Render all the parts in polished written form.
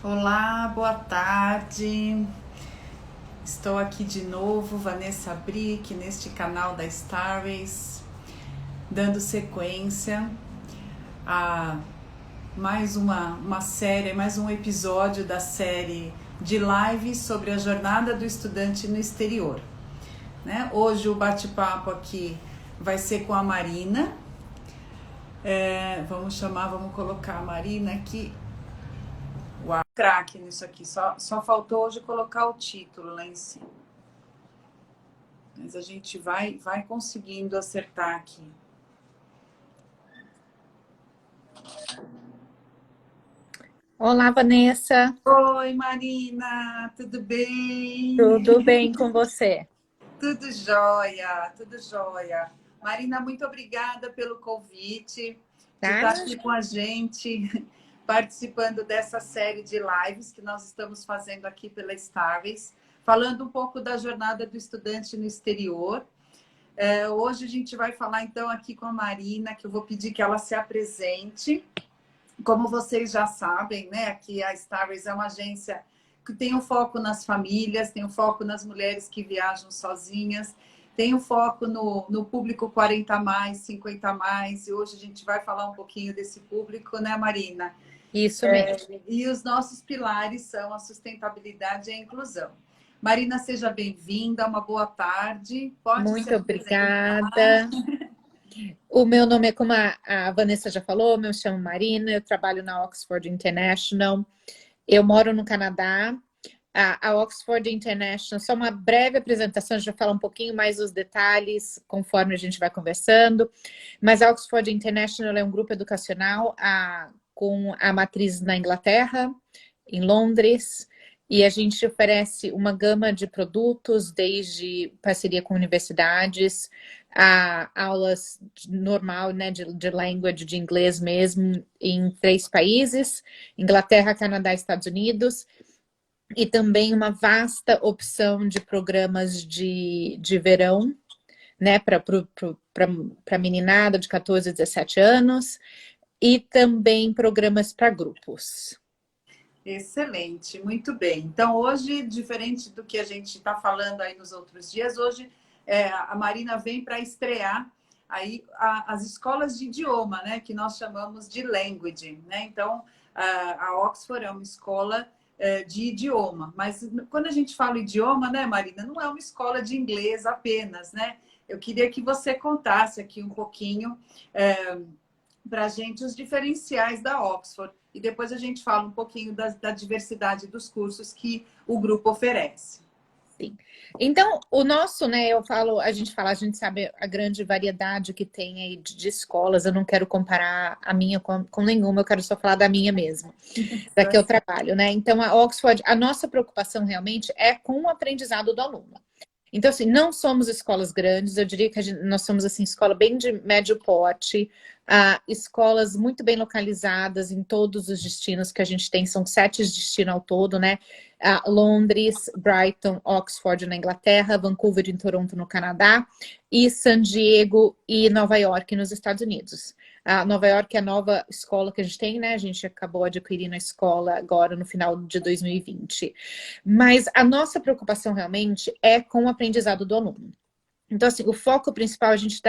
Olá, boa tarde. Estou aqui de novo, Vanessa Brick, neste canal da Starways, dando sequência a mais uma série, mais um episódio da série de lives sobre a jornada do estudante no exterior. Hoje o bate-papo aqui vai ser com a Marina. Vamos colocar a Marina aqui. Uau, craque nisso aqui. Só faltou hoje colocar o título lá em cima. Mas a gente vai conseguindo acertar aqui. Olá, Vanessa. Oi, Marina, tudo bem? Tudo bem com você? Tudo jóia, tudo jóia. Marina, muito obrigada pelo convite de estar Tá? aqui com a gente, participando dessa série de lives que nós estamos fazendo aqui pela Starways, falando um pouco da jornada do estudante no exterior. Hoje a gente vai falar então aqui com a Marina, que eu vou pedir que ela se apresente. Como vocês já sabem, né, aqui a Starways é uma agência que tem um foco nas famílias, tem um foco nas mulheres que viajam sozinhas, tem um foco no público 40 mais, 50 mais, e hoje a gente vai falar um pouquinho desse público, né, Marina? Isso mesmo. E os nossos pilares são a sustentabilidade e a inclusão. Marina, seja bem-vinda, uma boa tarde. Pode se Muito apresentar. obrigada. O meu nome é, como a Vanessa já falou, eu me chamo Marina, eu trabalho na Oxford International. Eu moro no Canadá. A Oxford International, só uma breve apresentação, a gente vai falar um pouquinho mais dos detalhes conforme a gente vai conversando. Mas a Oxford International é um grupo educacional com a matriz na Inglaterra, em Londres, e a gente oferece uma gama de produtos, desde parceria com universidades, a aulas normal, né, de language, de inglês mesmo, em 3 países, Inglaterra, Canadá e Estados Unidos, e também uma vasta opção de programas de verão, né, para a meninada de 14 a 17 anos, e também programas para grupos. Excelente, muito bem. Então, hoje, diferente do que a gente está falando aí nos outros dias, hoje a Marina vem para estrear aí as escolas de idioma, né, que nós chamamos de language, né? Então, a Oxford é uma escola de idioma, mas quando a gente fala idioma, né, Marina, não é uma escola de inglês apenas, né? Eu queria que você contasse aqui um pouquinho para a gente os diferenciais da Oxford. E depois a gente fala um pouquinho da diversidade dos cursos que o grupo oferece. Sim. Então, o nosso, né, a gente sabe a grande variedade que tem aí de escolas. Eu não quero comparar a minha com nenhuma, eu quero só falar da minha mesmo, da que eu trabalho, né? Então, a Oxford, a nossa preocupação realmente é com o aprendizado do aluno. Então, assim, não somos escolas grandes, eu diria que nós somos, assim, escola bem de médio porte, escolas muito bem localizadas em todos os destinos que a gente tem, são 7 destinos ao todo, né? Londres, Brighton, Oxford na Inglaterra, Vancouver e Toronto no Canadá, e San Diego e Nova York nos Estados Unidos. Nova York é a nova escola que a gente tem, né? A gente acabou adquirindo a escola agora no final de 2020. Mas a nossa preocupação realmente é com o aprendizado do aluno. Então, assim, o foco principal a gente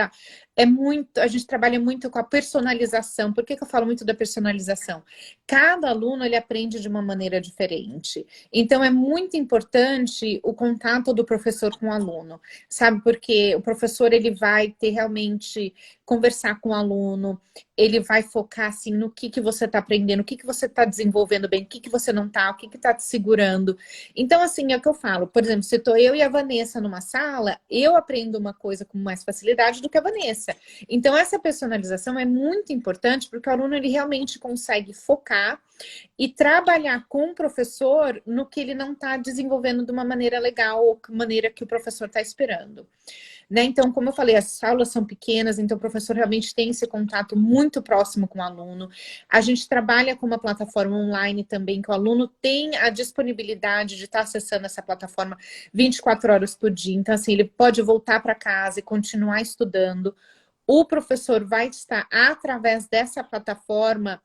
trabalha muito com a personalização. Por que eu falo muito da personalização? Cada aluno, ele aprende de uma maneira diferente. Então, é muito importante o contato do professor com o aluno, sabe? Porque o professor, ele vai ter realmente conversar com o aluno, ele vai focar, assim, no que você está aprendendo, o que você está desenvolvendo bem, o que você não está, o que está te segurando. Então, assim, é o que eu falo. Por exemplo, se estou eu e a Vanessa numa sala, eu aprendo uma coisa com mais facilidade do que a Vanessa. Então, essa personalização é muito importante porque o aluno ele realmente consegue focar e trabalhar com o professor no que ele não está desenvolvendo de uma maneira legal ou maneira que o professor está esperando. Né? Então, como eu falei, as aulas são pequenas, então o professor realmente tem esse contato muito próximo com o aluno. A gente trabalha com uma plataforma online também, que o aluno tem a disponibilidade de estar acessando essa plataforma 24 horas por dia. Então, assim, ele pode voltar para casa e continuar estudando. O professor vai estar, através dessa plataforma,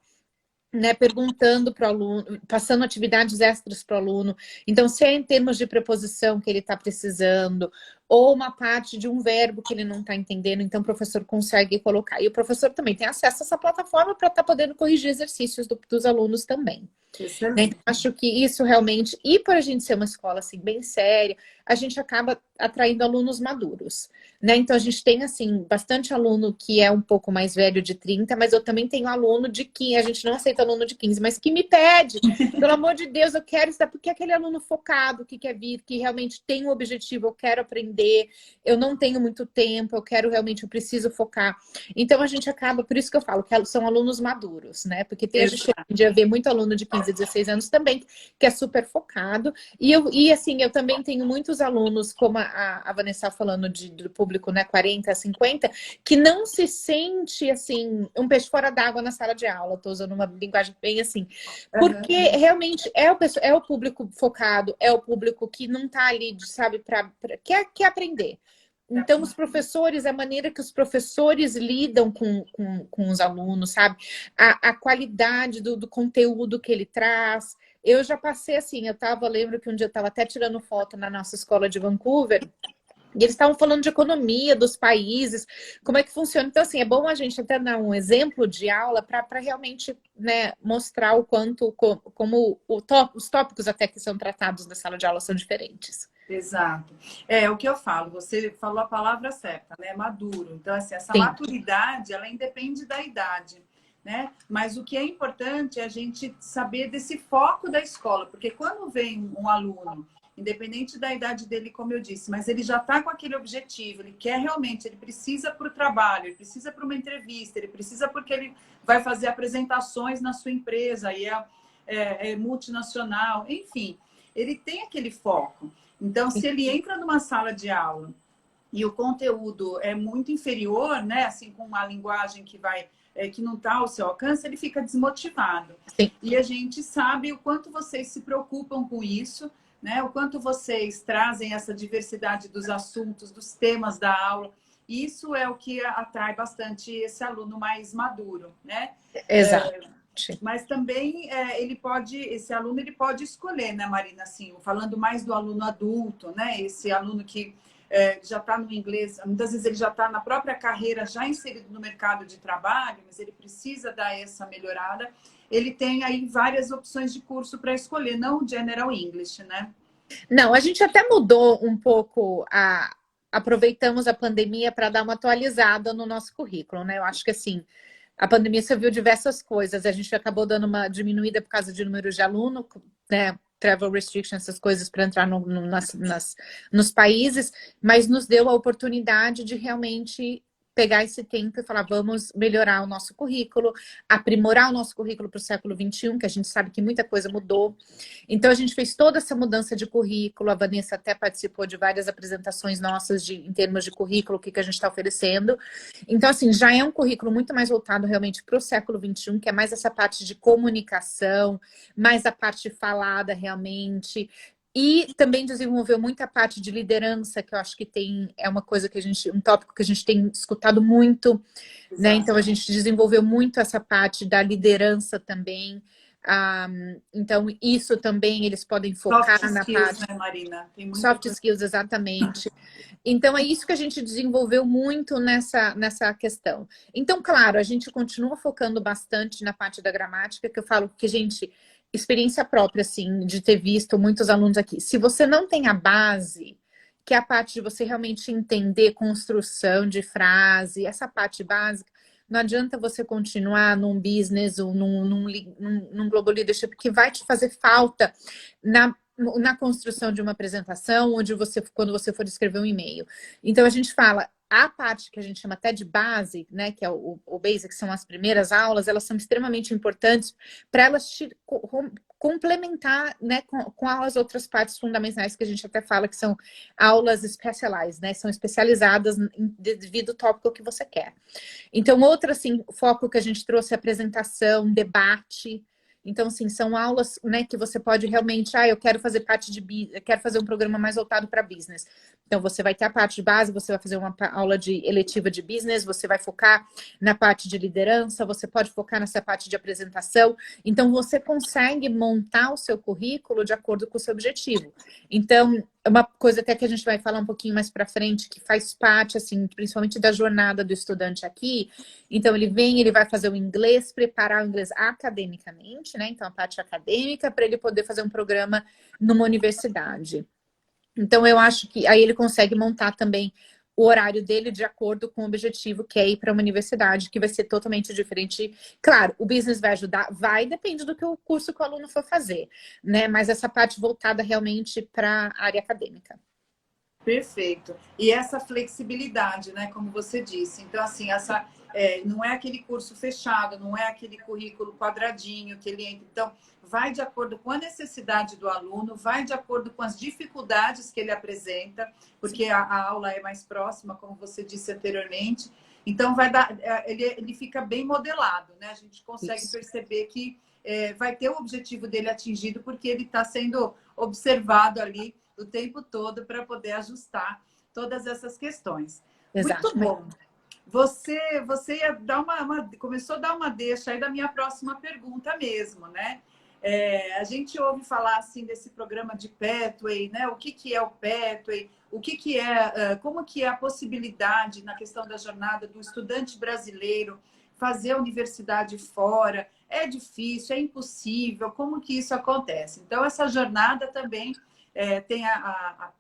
né, perguntando para o aluno, passando atividades extras para o aluno. Então, se é em termos de preposição que ele está precisando, ou uma parte de um verbo que ele não está entendendo, então o professor consegue colocar. E o professor também tem acesso a essa plataforma para estar podendo corrigir exercícios dos alunos também. Né? Excelente. Então, acho que isso realmente, e por a gente ser uma escola assim bem séria, a gente acaba atraindo alunos maduros, né? Então a gente tem assim bastante aluno que é um pouco mais velho de 30, mas eu também tenho aluno de 15, a gente não aceita aluno de 15, mas que me pede, pelo amor de Deus, eu quero estar, porque é aquele aluno focado, que quer vir, que realmente tem um objetivo, eu quero aprender, eu não tenho muito tempo, eu quero realmente, eu preciso focar. Então a gente acaba, por isso que eu falo que são alunos maduros, né? Porque tem, a gente Exato. já vê muito aluno de 15, 16 anos também, que é super focado. E assim, eu também tenho muitos alunos, como a Vanessa falando do público, né, 40 a 50, que não se sente, assim, um peixe fora d'água na sala de aula. Estou usando uma linguagem bem assim. Porque realmente é o público focado, é o público que não está ali, sabe, quer aprender. Então, os professores, a maneira que os professores lidam com os alunos, sabe? A qualidade do conteúdo que ele traz. Eu já passei assim, lembro que um dia eu estava até tirando foto na nossa escola de Vancouver, e eles estavam falando de economia dos países, como é que funciona. Então, assim, é bom a gente até dar um exemplo de aula para realmente, né, mostrar o quanto, como os tópicos até que são tratados na sala de aula são diferentes. Exato. É o que eu falo, você falou a palavra certa, né? Maduro. Então, assim, essa Sim. maturidade, ela independe da idade, né? Mas o que é importante é a gente saber desse foco da escola, porque quando vem um aluno, independente da idade dele, como eu disse, mas ele já está com aquele objetivo, ele quer realmente, ele precisa para o trabalho, ele precisa para uma entrevista, ele precisa porque ele vai fazer apresentações na sua empresa, e é multinacional, enfim, ele tem aquele foco. Então, se ele entra numa sala de aula e o conteúdo é muito inferior, né, assim, com uma linguagem que não está ao seu alcance, ele fica desmotivado. Sim. E a gente sabe o quanto vocês se preocupam com isso, né, o quanto vocês trazem essa diversidade dos assuntos, dos temas da aula. Isso é o que atrai bastante esse aluno mais maduro, né? Exato. Mas também esse aluno ele pode escolher, né, Marina? Assim, falando mais do aluno adulto, né? Esse aluno que já está no inglês, muitas vezes ele já está na própria carreira, já inserido no mercado de trabalho, mas ele precisa dar essa melhorada. Ele tem aí várias opções de curso para escolher, não o General English, né? Não, a gente até mudou um pouco aproveitamos a pandemia para dar uma atualizada no nosso currículo, né? Eu acho que assim, a pandemia serviu diversas coisas. A gente acabou dando uma diminuída por causa de números de aluno, né? Travel restrictions, essas coisas para entrar nos países, mas nos deu a oportunidade de realmente pegar esse tempo e falar, vamos melhorar o nosso currículo, aprimorar o nosso currículo para o século XXI, que a gente sabe que muita coisa mudou. Então, a gente fez toda essa mudança de currículo, a Vanessa até participou de várias apresentações nossas em termos de currículo, o que a gente está oferecendo. Então, assim, já é um currículo muito mais voltado realmente para o século XXI, que é mais essa parte de comunicação, mais a parte falada realmente. E também desenvolveu muita parte de liderança, que eu acho que é uma coisa que um tópico que a gente tem escutado muito, né? Então a gente desenvolveu muito essa parte da liderança também. Então, isso também eles podem focar Soft na skills, parte. né, Marina? Tem muita Soft coisa. skills, exatamente. Então, é isso que a gente desenvolveu muito nessa questão. Então, claro, a gente continua focando bastante na parte da gramática, que eu falo que, gente, experiência própria, assim, de ter visto muitos alunos aqui. Se você não tem a base, que é a parte de você realmente entender construção de frase, essa parte básica, não adianta você continuar num business ou num global leadership, que vai te fazer falta na construção de uma apresentação, quando você for escrever um e-mail. Então, a gente fala, a parte que a gente chama até de base, né, que é o basic, que são as primeiras aulas, elas são extremamente importantes para elas te complementar, né, com as outras partes fundamentais que a gente até fala que são aulas specialized, né, são especializadas devido ao tópico que você quer. Então, outro assim, foco que a gente trouxe é apresentação, debate. Então, assim, são aulas, né, que você pode realmente, eu quero fazer parte eu quero fazer um programa mais voltado para business. Então, você vai ter a parte de base, você vai fazer uma aula de eletiva de business, você vai focar na parte de liderança, você pode focar nessa parte de apresentação. Então, você consegue montar o seu currículo de acordo com o seu objetivo. Então, uma coisa até que a gente vai falar um pouquinho mais para frente, que faz parte, assim, principalmente da jornada do estudante aqui. Então, ele vem, ele vai fazer o inglês, preparar o inglês academicamente, né? Então, a parte acadêmica, para ele poder fazer um programa numa universidade. Então, eu acho que aí ele consegue montar também o horário dele de acordo com o objetivo, que é ir para uma universidade, que vai ser totalmente diferente. Claro, o business vai ajudar, depende do que o curso que o aluno for fazer, né? Mas essa parte voltada realmente para a área acadêmica. Perfeito. E essa flexibilidade, né, como você disse. Então, assim, não é aquele curso fechado, não é aquele currículo quadradinho que ele entra. Então, vai de acordo com a necessidade do aluno, vai de acordo com as dificuldades que ele apresenta, porque a aula é mais próxima, como você disse anteriormente. Então, ele fica bem modelado, né? A gente consegue perceber que vai ter o objetivo dele atingido, porque ele está sendo observado ali o tempo todo para poder ajustar todas essas questões. Exato. Muito bom. Você ia dar começou a dar uma deixa aí da minha próxima pergunta mesmo, né? A gente ouve falar assim desse programa de Pathway, né? O que é o Pathway? Como que é a possibilidade na questão da jornada do estudante brasileiro fazer a universidade fora? É difícil, é impossível? Como que isso acontece? Então, essa jornada também tem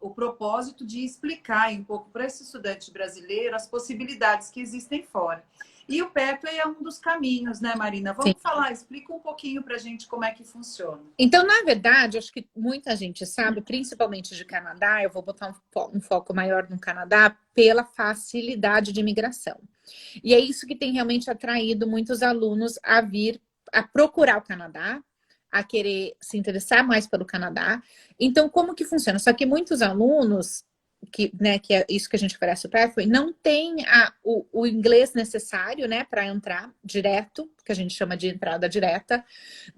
o propósito de explicar um pouco para esse estudante brasileiro as possibilidades que existem fora. E o Pathway é um dos caminhos, né, Marina? Vamos falar, explica um pouquinho para a gente como é que funciona. Então, na verdade, acho que muita gente sabe, principalmente de Canadá, eu vou botar um foco maior no Canadá, pela facilidade de imigração. E é isso que tem realmente atraído muitos alunos a vir a procurar o Canadá, a querer se interessar mais pelo Canadá. Então, como que funciona? Só que muitos alunos, que é isso que a gente oferece o Pathway, não tem o inglês necessário, né, para entrar direto, que a gente chama de entrada direta,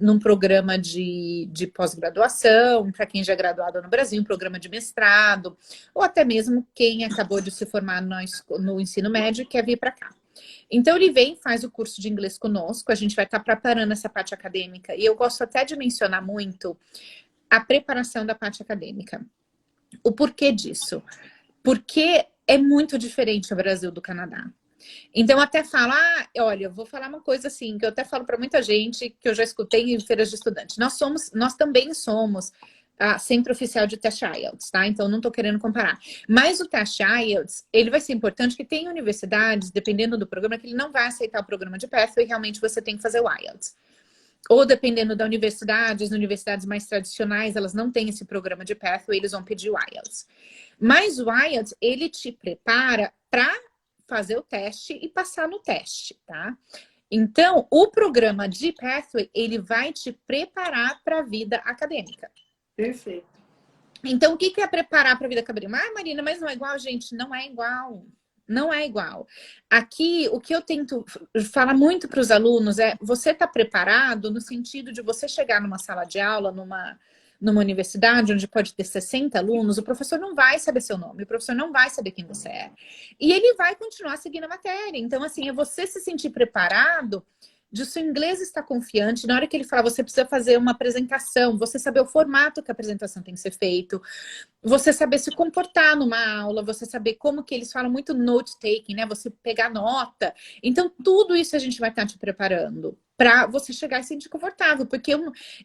num programa de pós-graduação, para quem já é graduado no Brasil, um programa de mestrado, ou até mesmo quem acabou de se formar no ensino médio e quer vir para cá. Então, ele vem, faz o curso de inglês conosco, a gente vai estar preparando essa parte acadêmica, e eu gosto até de mencionar muito a preparação da parte acadêmica. O porquê disso? Porque é muito diferente o Brasil do Canadá. Então, até falar, olha, eu vou falar uma coisa assim, que eu até falo para muita gente, que eu já escutei em feiras de estudantes. Nós também somos Centro Oficial de Teste IELTS, tá? Então, não estou querendo comparar. Mas o teste IELTS, ele vai ser importante, que tem universidades, dependendo do programa, que ele não vai aceitar o programa de Pathway, e realmente você tem que fazer o IELTS. Ou dependendo da universidade, as universidades mais tradicionais, elas não têm esse programa de Pathway, eles vão pedir o IELTS. Mas o IELTS, ele te prepara para fazer o teste e passar no teste, tá? Então, o programa de Pathway, ele vai te preparar para a vida acadêmica. Perfeito. Então, o que é preparar para a vida acadêmica? Marina, mas não é igual, gente? Não é igual. Não é igual. Aqui, o que eu tento falar muito para os alunos é: você está preparado no sentido de você chegar numa sala de aula, numa universidade onde pode ter 60 alunos, o professor não vai saber seu nome, o professor não vai saber quem você é. E ele vai continuar seguindo a matéria. Então, assim, é você se sentir preparado de o seu inglês estar confiante. Na hora que ele falar, você precisa fazer uma apresentação, você saber o formato que a apresentação tem que ser feito, você saber se comportar numa aula, você saber como que eles falam muito note-taking, né? Você pegar nota. Então, tudo isso a gente vai estar te preparando para você chegar e se sentir confortável. Porque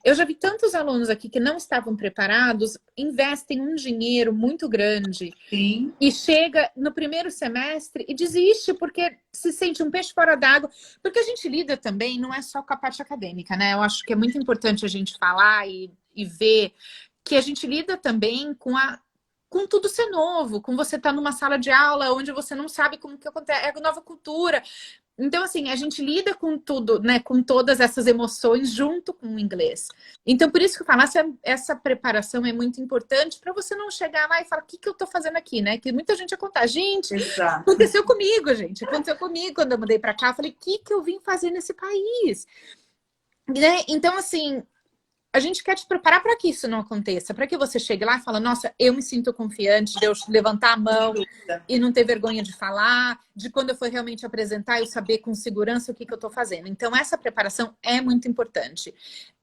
eu já vi tantos alunos aqui que não estavam preparados, investem um dinheiro muito grande. Sim. E chega no primeiro semestre e desiste porque se sente um peixe fora d'água. Porque a gente lida também, não é só com a parte acadêmica, né? Eu acho que é muito importante a gente falar e ver que a gente lida também com tudo ser novo, com você estar numa sala de aula onde você não sabe como que acontece, é a nova cultura. Então, assim, a gente lida com tudo, né? Com todas essas emoções junto com o inglês. Então, por isso que eu falo, essa preparação é muito importante para você não chegar lá e falar: o que eu tô fazendo aqui, né? Que muita gente acontece. Gente, Exato. aconteceu comigo, gente. Aconteceu comigo quando eu mudei para cá. Eu falei: o que eu vim fazer nesse país? Né? Então, assim, a gente quer te preparar para que isso não aconteça, para que você chegue lá e fale, nossa, eu me sinto confiante de eu levantar a Sem mão dúvida. e não ter vergonha de falar, de quando eu for realmente apresentar, eu saber com segurança o que eu estou fazendo. Então, essa preparação é muito importante.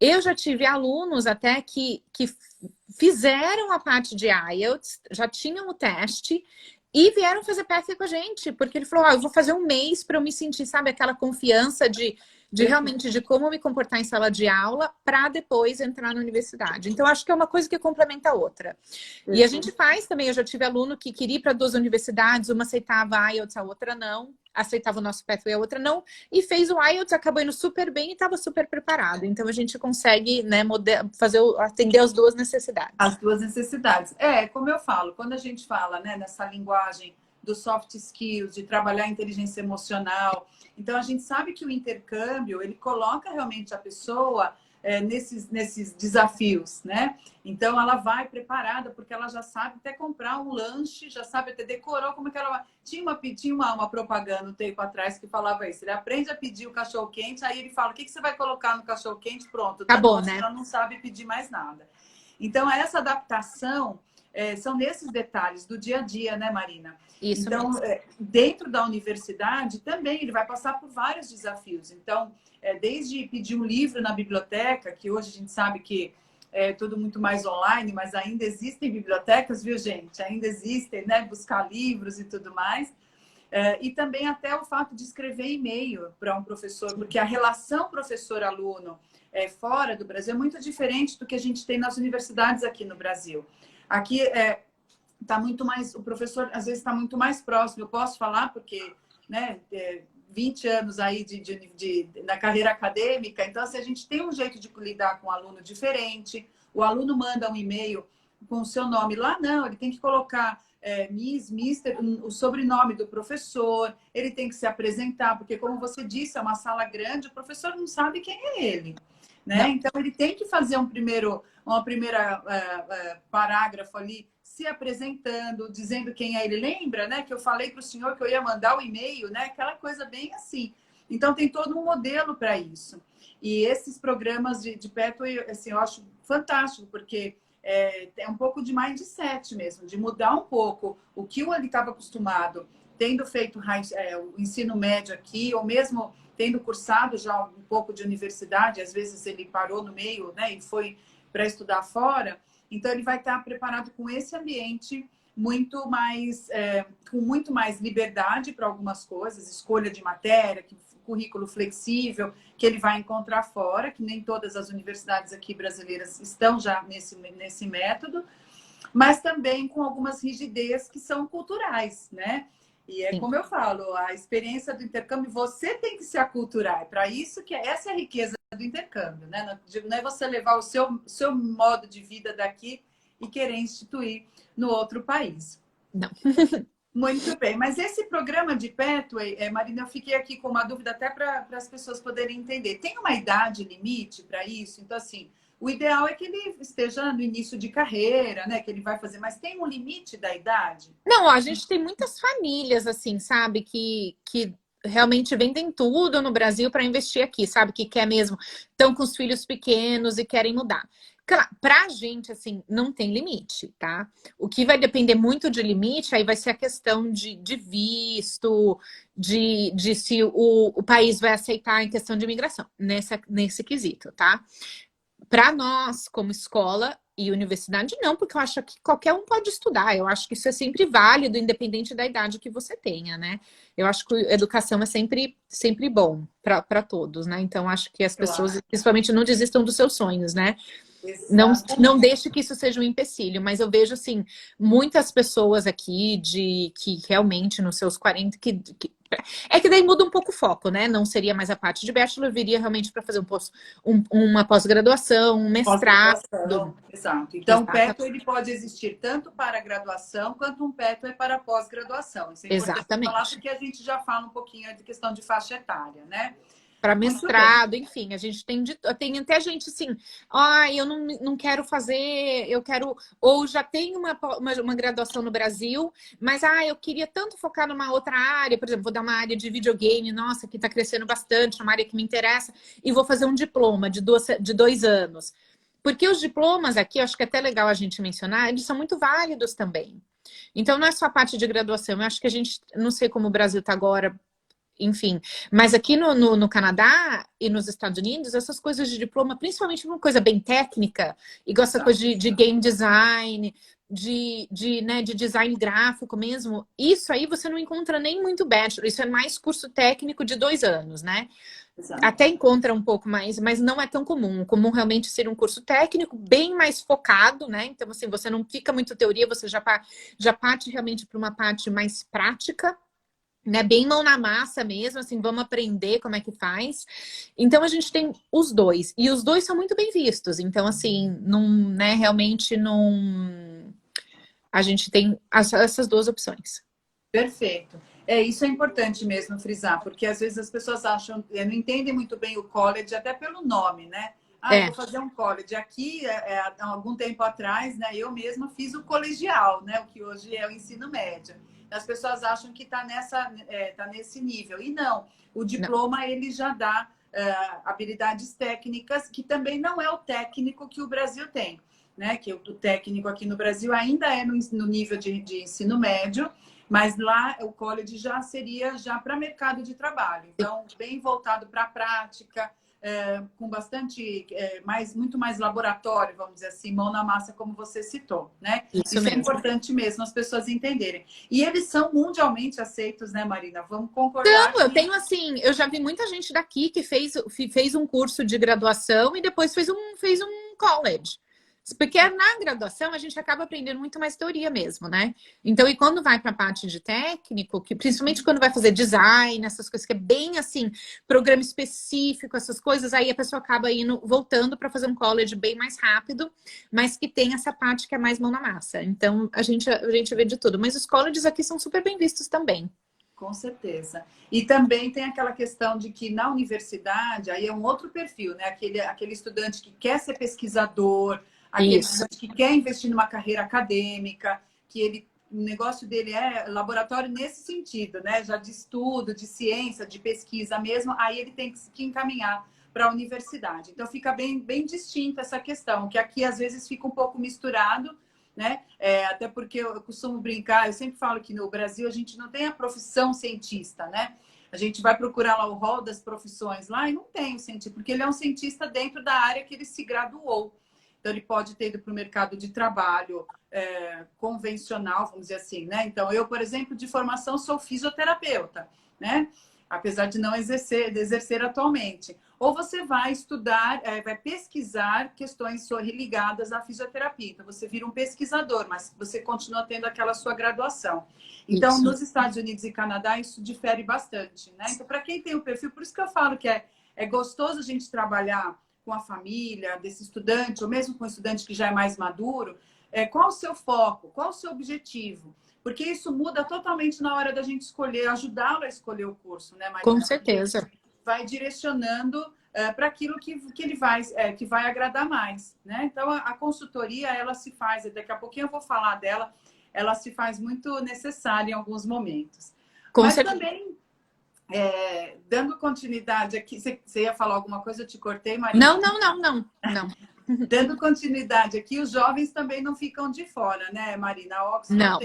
Eu já tive alunos até que fizeram a parte de IELTS, já tinham o teste e vieram fazer PF com a gente, porque ele falou, eu vou fazer um mês para eu me sentir, sabe, aquela confiança de realmente de como me comportar em sala de aula para depois entrar na universidade. Então, acho que é uma coisa que complementa a outra. E a gente faz também, eu já tive aluno que queria ir para 2 universidades, uma aceitava a IELTS, a outra não, aceitava o nosso pathway, a outra não, e fez o IELTS, acabou indo super bem e estava super preparado. Então, a gente consegue, né, fazer, atender as duas necessidades. As duas necessidades. Como eu falo, quando a gente fala, né, nessa linguagem dos soft skills, de trabalhar a inteligência emocional, então a gente sabe que o intercâmbio, ele coloca realmente a pessoa nesses desafios, né? Então ela vai preparada, porque ela já sabe até comprar um lanche, já sabe até decorou como é que ela vai. Tinha uma propaganda um tempo atrás que falava isso. Ele aprende a pedir o cachorro-quente, aí ele fala, o que você vai colocar no cachorro-quente? Pronto, Acabou, né? ela não sabe pedir mais nada. Então, essa adaptação são nesses detalhes do dia a dia, né, Marina? Isso então, mesmo. Dentro da universidade, também ele vai passar por vários desafios. Então, desde pedir um livro na biblioteca, que hoje a gente sabe que é tudo muito mais online, mas ainda existem bibliotecas, viu, gente? Ainda existem, né? Buscar livros e tudo mais. E também até o fato de escrever e-mail para um professor, porque a relação professor-aluno fora do Brasil é muito diferente do que a gente tem nas universidades aqui no Brasil. Aqui tá muito mais, o professor às vezes está muito mais próximo. Eu posso falar porque, né, 20 anos aí na carreira acadêmica, então assim, a gente tem um jeito de lidar com o aluno diferente. O aluno manda um e-mail com o seu nome lá, não, ele tem que colocar Miss, Mister, o sobrenome do professor, ele tem que se apresentar, porque como você disse, é uma sala grande, o professor não sabe quem é ele. Né? Então, ele tem que fazer uma primeira parágrafo ali, se apresentando, dizendo quem é ele. Lembra, né, que eu falei para o senhor que eu ia mandar o e-mail, né? Aquela coisa bem assim. Então, tem todo um modelo para isso. E esses programas de Pathway, assim, eu acho fantástico, porque é um pouco de mindset mesmo, de mudar um pouco o que ele estava acostumado, tendo feito o ensino médio aqui, ou mesmo tendo cursado já um pouco de universidade, às vezes ele parou no meio, né, e foi para estudar fora, então ele vai estar preparado com esse ambiente muito mais, com muito mais liberdade para algumas coisas, escolha de matéria, currículo flexível, que ele vai encontrar fora, que nem todas as universidades aqui brasileiras estão já nesse método, mas também com algumas rigidez que são culturais, né? E como eu falo, a experiência do intercâmbio, você tem que se aculturar. É para isso que essa é a riqueza do intercâmbio, né? Não é você levar o seu modo de vida daqui e querer instituir no outro país. Não. Muito bem, mas esse programa de Pathway, Marina, eu fiquei aqui com uma dúvida até para as pessoas poderem entender. Tem uma idade limite para isso? Então, assim, o ideal é que ele esteja no início de carreira, né? Que ele vai fazer, mas tem um limite da idade? Não, a gente tem muitas famílias, assim, sabe, que realmente vendem tudo no Brasil para investir aqui, sabe, que quer mesmo, estão com os filhos pequenos e querem mudar. Claro, pra gente, assim, não tem limite, tá? O que vai depender muito de limite, aí vai ser a questão de visto, de se o país vai aceitar em questão de imigração, nesse quesito, tá? Para nós, como escola e universidade, não, porque eu acho que qualquer um pode estudar. Eu acho que isso é sempre válido, independente da idade que você tenha, né? Eu acho que a educação é sempre bom para todos, né? Então, acho que as pessoas, principalmente, não desistam dos seus sonhos, né? Não deixe que isso seja um empecilho, mas eu vejo, assim, muitas pessoas aqui que realmente nos seus 40, é que daí muda um pouco o foco, né? Não seria mais a parte de bachelor, viria realmente para fazer uma pós-graduação, um mestrado. Exato. Então, o Pathway ele pode existir tanto para a graduação quanto um Pathway para a pós-graduação. Isso é importante falar porque a gente já fala um pouquinho de questão de faixa etária, né? Para Muito bem. mestrado, enfim, a gente tem até gente assim, eu não quero fazer, eu quero, ou já tenho uma graduação no Brasil, mas eu queria tanto focar numa outra área, por exemplo, vou dar uma área de videogame, nossa, que está crescendo bastante, uma área que me interessa, e vou fazer um diploma de 2 anos. Porque os diplomas aqui, eu acho que é até legal a gente mencionar, eles são muito válidos também. Então, não é só a parte de graduação, eu acho que a gente, não sei como o Brasil está agora, enfim, mas aqui no Canadá e nos Estados Unidos, essas coisas de diploma, principalmente uma coisa bem técnica, igual essa coisa Exato. de game design, de design gráfico mesmo, isso aí você não encontra nem muito bachelor, isso é mais curso técnico de 2 anos, né? Até Exato. encontra um pouco mais, mas não é tão comum. O comum realmente seria um curso técnico, bem mais focado, né? Então, assim, você não fica muito teoria, você já parte realmente para uma parte mais prática, né? Bem mão na massa mesmo, assim, vamos aprender como é que faz. Então a gente tem os dois, e os dois são muito bem vistos. Então, assim, não, né, realmente não. A gente tem essas duas opções. Perfeito. Isso é importante mesmo frisar, porque às vezes as pessoas acham, não entendem muito bem o college, até pelo nome, né? Eu É, vou fazer um college. Aqui, há algum tempo atrás, né, eu mesma fiz o colegial, né, o que hoje é o ensino médio. As pessoas acham que está tá nesse nível. E não, o não, diploma ele já dá habilidades técnicas, que também não é o técnico que o Brasil tem, né? Que o técnico aqui no Brasil ainda é no nível de ensino médio, mas lá o college já seria já para mercado de trabalho. Então, bem voltado para a prática, com bastante, muito mais laboratório, vamos dizer assim, mão na massa, como você citou, né? isso Isso é mesmo. importante mesmo as pessoas entenderem. E eles são mundialmente aceitos, né, Marina? Vamos concordar Eu que tenho assim, eu já vi muita gente daqui que fez um curso de graduação e depois fez um college. Porque na graduação a gente acaba aprendendo muito mais teoria mesmo, né? Então, e quando vai para a parte de técnico, que principalmente quando vai fazer design, essas coisas que é bem assim, programa específico, essas coisas, aí a pessoa acaba voltando para fazer um college bem mais rápido, mas que tem essa parte que é mais mão na massa. Então, a gente vê de tudo. Mas os colleges aqui são super bem vistos também. com certeza. E também tem aquela questão de que na universidade, aí é um outro perfil, né? Aquele estudante que quer ser pesquisador, aquele Isso. estudante que quer investir numa carreira acadêmica, o negócio dele é laboratório nesse sentido, né? Já de estudo, de ciência, de pesquisa mesmo, aí ele tem que encaminhar para a universidade. Então fica bem distinta essa questão, que aqui às vezes fica um pouco misturado, né? Até porque eu costumo brincar, eu sempre falo que no Brasil a gente não tem a profissão cientista, né? A gente vai procurar lá o rol das profissões lá e não tem o cientista, porque ele é um cientista dentro da área que ele se graduou. Então, ele pode ter ido para o mercado de trabalho convencional, vamos dizer assim, né? Então, eu, por exemplo, de formação sou fisioterapeuta, né? Apesar de não exercer atualmente. Ou você vai estudar, vai pesquisar questões ligadas à fisioterapia. Então, você vira um pesquisador, mas você continua tendo aquela sua graduação. Então, Isso. nos Estados Unidos e Canadá, isso difere bastante, né? Então, para quem tem o perfil, por isso que eu falo que é gostoso a gente trabalhar com a família desse estudante, ou mesmo com um estudante que já é mais maduro, qual o seu foco, qual o seu objetivo? Porque isso muda totalmente na hora da gente escolher, ajudá-lo a escolher o curso, né, Com Marina? Porque certeza. vai direcionando para aquilo que ele que vai agradar mais, né? Então, a consultoria, ela se faz, daqui a pouquinho eu vou falar dela, ela se faz muito necessária em alguns momentos. Com Mas certeza. também, dando continuidade aqui, você ia falar alguma coisa, eu te cortei, Marina? Não, não, não, não, não, Dando continuidade aqui, os jovens também não ficam de fora, né, Marina? A Oxford não.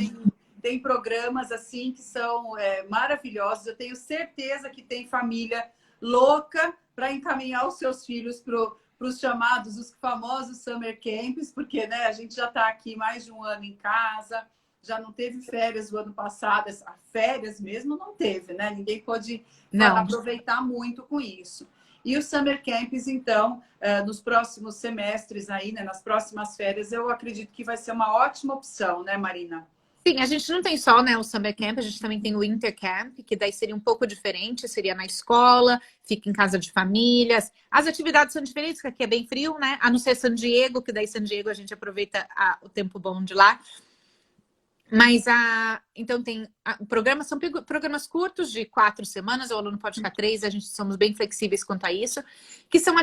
tem programas assim que são maravilhosos. Eu tenho certeza que tem família louca para encaminhar os seus filhos para os chamados, os famosos summer camps, porque né, a gente já está aqui mais de um ano em casa, já não teve férias o ano passado, férias mesmo não teve, né? Ninguém pôde Não. aproveitar muito com isso. E os summer camps, então, nos próximos semestres aí, né, nas próximas férias, eu acredito que vai ser uma ótima opção, né, Marina? Sim, a gente não tem só, né, o Summer Camp, a gente também tem o Winter Camp, que daí seria um pouco diferente, seria na escola, fica em casa de famílias. As atividades são diferentes, porque aqui é bem frio, né? A não ser San Diego, que daí San Diego a gente aproveita o tempo bom de lá. Mas então programas são programas curtos de 4 semanas, o aluno pode ficar 3, a gente somos bem flexíveis quanto a isso, que são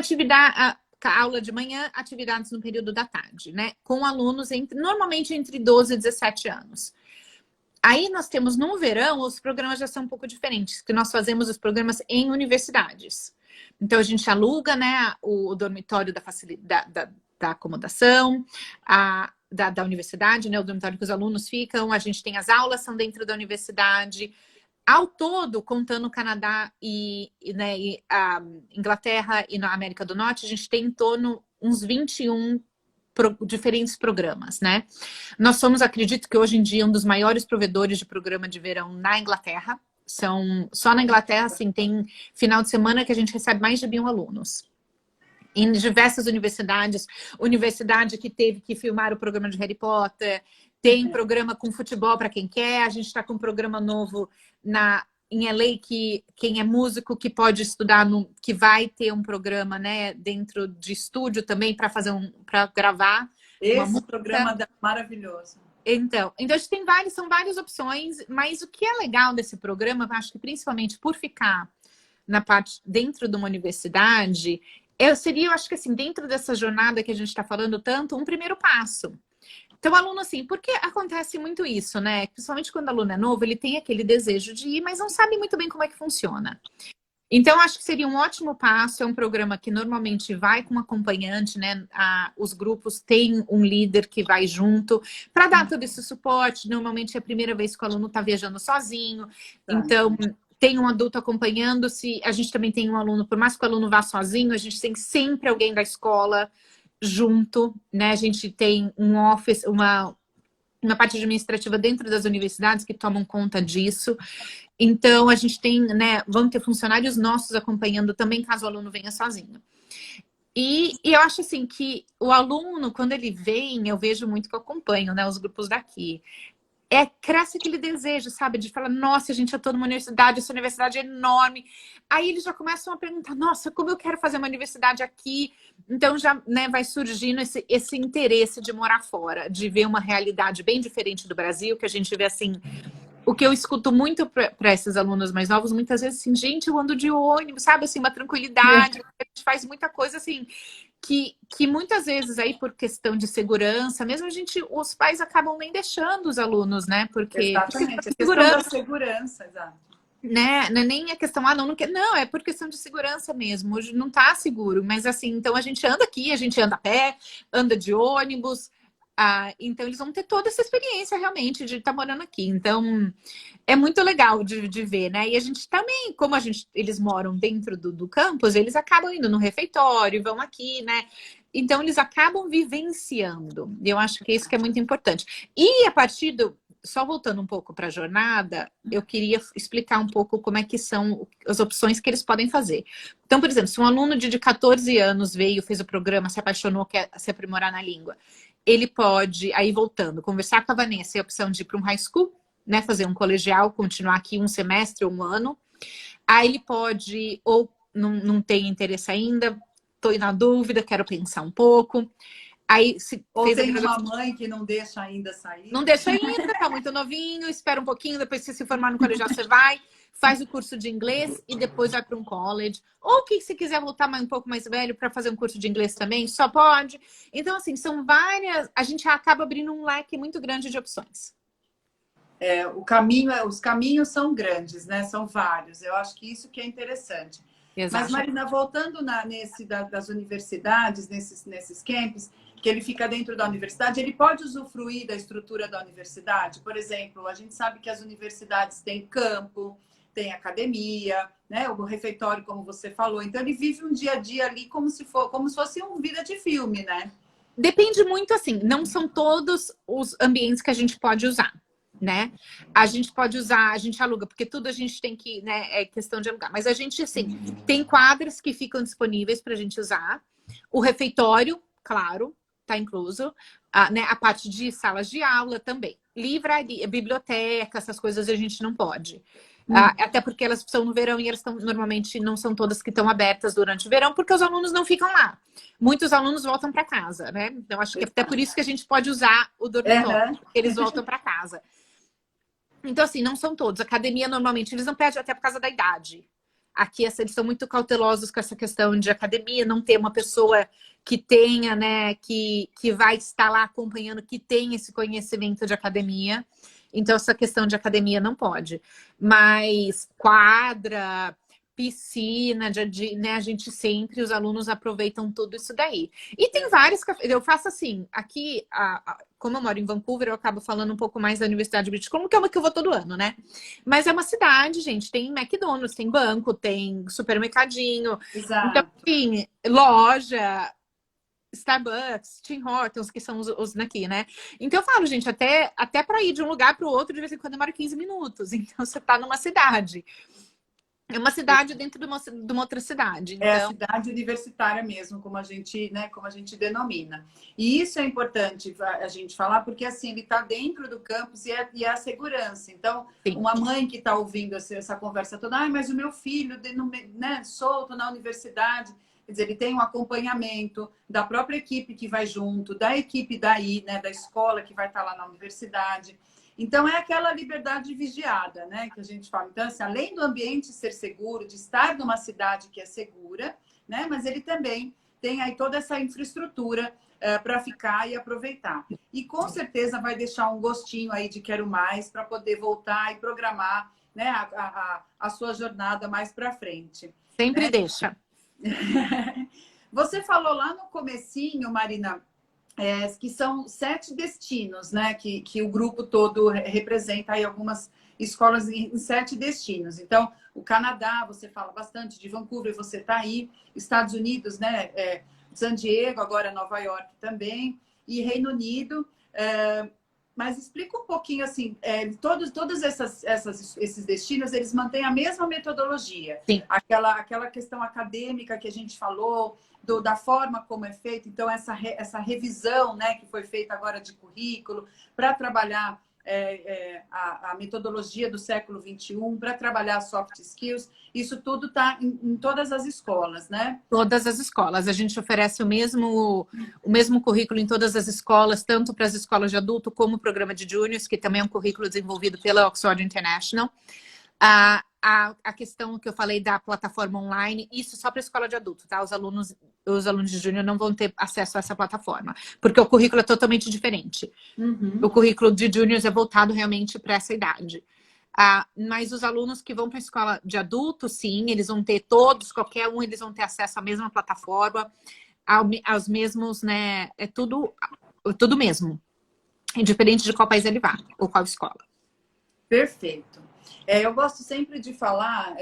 aula de manhã, atividades no período da tarde, né? Com alunos normalmente entre 12 e 17 anos. Aí nós temos no verão, os programas já são um pouco diferentes, que nós fazemos os programas em universidades. Então a gente aluga, né, o dormitório da acomodação, da universidade, né, o dormitório que os alunos ficam, a gente tem as aulas, são dentro da universidade. Ao todo, contando o Canadá né, e a Inglaterra e na América do Norte, a gente tem em torno uns 21 diferentes programas, né? Nós somos, acredito que hoje em dia, um dos maiores provedores de programa de verão na Inglaterra. Só na Inglaterra, assim, tem final de semana que a gente recebe mais de 1.000 alunos. Em diversas universidades, universidade que teve que filmar o programa de Harry Potter, tem programa com futebol para quem quer, a gente está com um programa novo em LA que quem é músico que pode estudar, que vai ter um programa, né, dentro de estúdio também para gravar. Esse programa é maravilhoso. Então a gente tem são várias opções, mas o que é legal desse programa, eu acho que principalmente por ficar na parte dentro de uma universidade, eu acho que assim, dentro dessa jornada que a gente está falando tanto, um primeiro passo. Então, o aluno, assim, porque acontece muito isso, né? Principalmente quando o aluno é novo, ele tem aquele desejo de ir, mas não sabe muito bem como é que funciona. Então, acho que seria um ótimo passo. É um programa que normalmente vai com um acompanhante, né? Os grupos têm um líder que vai junto para dar todo esse suporte. Normalmente é a primeira vez que o aluno está viajando sozinho. Então, tem um adulto acompanhando. Se a gente também tem um aluno, por mais que o aluno vá sozinho, a gente tem sempre alguém da escola junto, né? A gente tem um office, uma parte administrativa dentro das universidades que tomam conta disso. Então, a gente tem, né? Vamos ter funcionários nossos acompanhando também, caso o aluno venha sozinho. E eu acho assim que o aluno, quando ele vem, eu vejo muito que eu acompanho, né? Os grupos daqui. Cresce aquele desejo, sabe? De falar, nossa, gente, eu tô numa universidade, essa universidade é enorme. Aí eles já começam a perguntar, nossa, como eu quero fazer uma universidade aqui? Então já, né, vai surgindo esse interesse de morar fora, de ver uma realidade bem diferente do Brasil, que a gente vê assim. O que eu escuto muito para esses alunos mais novos, muitas vezes assim, gente, eu ando de ônibus, sabe? Assim, uma tranquilidade, a gente faz muita coisa assim. Que muitas vezes aí por questão de segurança, mesmo os pais acabam nem deixando os alunos, né? Porque exatamente, a questão da segurança, exato. Né? Não é nem a questão, não quer. Não, é por questão de segurança mesmo. Hoje não tá seguro, mas assim, então a gente anda aqui, a gente anda a pé, anda de ônibus. Então eles vão ter toda essa experiência realmente de estar morando aqui. Então é muito legal de ver, né? E a gente também, como eles moram dentro do campus, eles acabam indo no refeitório, vão aqui, né? Então eles acabam vivenciando. Eu acho que isso que é muito importante. E a partir só voltando um pouco para a jornada, eu queria explicar um pouco como é que são as opções que eles podem fazer. Então, por exemplo, se um aluno de 14 anos veio, fez o programa, se apaixonou, quer se aprimorar na língua, ele pode, aí voltando, conversar com a Vanessa, a opção de ir para um high school, né, fazer um colegial, continuar aqui um semestre ou um ano. Aí ele pode, ou não tem interesse ainda, estou na dúvida, quero pensar um pouco. Aí, ou tem uma mãe que não deixa ainda sair. Não deixa ainda, tá muito novinho, espera um pouquinho, depois que você se formar no colegial, você vai, faz o curso de inglês e depois vai para um college. Ou que se quiser voltar um pouco mais velho para fazer um curso de inglês também, só pode. Então, assim, são várias. A gente acaba abrindo um leque muito grande de opções. Os caminhos são grandes, né? São vários. Eu acho que isso que é interessante. Exato. Mas, Marina, voltando das universidades, nesses campos, que ele fica dentro da universidade, ele pode usufruir da estrutura da universidade? Por exemplo, a gente sabe que as universidades têm campo, tem academia, né? O refeitório, como você falou. Então, ele vive um dia a dia ali como se fosse uma vida de filme, né? Depende muito, assim, não são todos os ambientes que a gente pode usar, né? A gente pode usar, a gente aluga, porque tudo a gente tem que, né? É questão de alugar. Mas a gente, assim, tem quadras que ficam disponíveis para a gente usar. O refeitório, claro, está incluso. Né? A parte de salas de aula também. Livraria, biblioteca, essas coisas a gente não pode. Até porque elas são no verão e elas normalmente não são todas que estão abertas durante o verão, porque os alunos não ficam lá. Muitos alunos voltam para casa, né? Então, acho que é até por isso que a gente pode usar o dormitório, Uhum. porque eles voltam para casa. Então, assim, não são todos. Academia, normalmente, eles não pedem até por causa da idade. Aqui, eles são muito cautelosos com essa questão de academia, não ter uma pessoa que tenha, né, que vai estar lá acompanhando, que tem esse conhecimento de academia. Então, essa questão de academia não pode. Mas quadra, piscina, né, a gente sempre, os alunos aproveitam tudo isso daí. E tem vários, eu faço assim, aqui, como eu moro em Vancouver, eu acabo falando um pouco mais da Universidade de British Columbia, que é uma que eu vou todo ano, né? Mas é uma cidade, gente, tem McDonald's, tem banco, tem supermercadinho. Então, Exato. assim, loja, Starbucks, Tim Hortons, que são os daqui, né? Então eu falo, gente, até para ir de um lugar para o outro, de vez em quando demora 15 minutos. Então você tá numa cidade. É uma cidade dentro de uma outra cidade. É a Então, cidade universitária mesmo, como a gente, né, como a gente denomina. E isso é importante a gente falar, porque assim, ele está dentro do campus e é a segurança. Então, sim. uma mãe que está ouvindo essa conversa toda, mas o meu filho, né, solto na universidade, quer dizer, ele tem um acompanhamento da própria equipe que vai junto, da equipe daí, né, da escola que vai estar lá na universidade. Então, é aquela liberdade vigiada, né, que a gente fala. Então, assim, além do ambiente ser seguro, de estar numa cidade que é segura, né, mas ele também tem aí toda essa infraestrutura para ficar e aproveitar. E com certeza vai deixar um gostinho aí de quero mais para poder voltar e programar, né, a sua jornada mais para frente. Sempre Né? deixa. Você falou lá no comecinho, Marina, que são 7 destinos, né? Que o grupo todo representa aí algumas escolas em 7 destinos. Então, o Canadá, você fala bastante de Vancouver, você está aí, Estados Unidos, né? San Diego, agora Nova York também, e Reino Unido. Mas explica um pouquinho assim, todos esses destinos, eles mantêm a mesma metodologia. Sim. Aquela questão acadêmica que a gente falou, da forma como é feito. Então, essa revisão, né, que foi feita agora de currículo, para trabalhar a metodologia do século XXI, para trabalhar soft skills, isso tudo está em todas as escolas, né? Todas as escolas. A gente oferece o mesmo currículo em todas as escolas, tanto para as escolas de adulto como o programa de juniors, que também é um currículo desenvolvido pela Oxford International. A questão que eu falei da plataforma online, isso só para a escola de adulto, tá? Os alunos de júnior não vão ter acesso a essa plataforma, porque o currículo é totalmente diferente. Uhum. O currículo de juniors é voltado realmente para essa idade. Mas os alunos que vão para a escola de adulto, sim, eles vão ter qualquer um, eles vão ter acesso à mesma plataforma, aos mesmos, né? É tudo mesmo. Independente de qual país ele vá, ou qual escola. Perfeito. Eu gosto sempre de falar,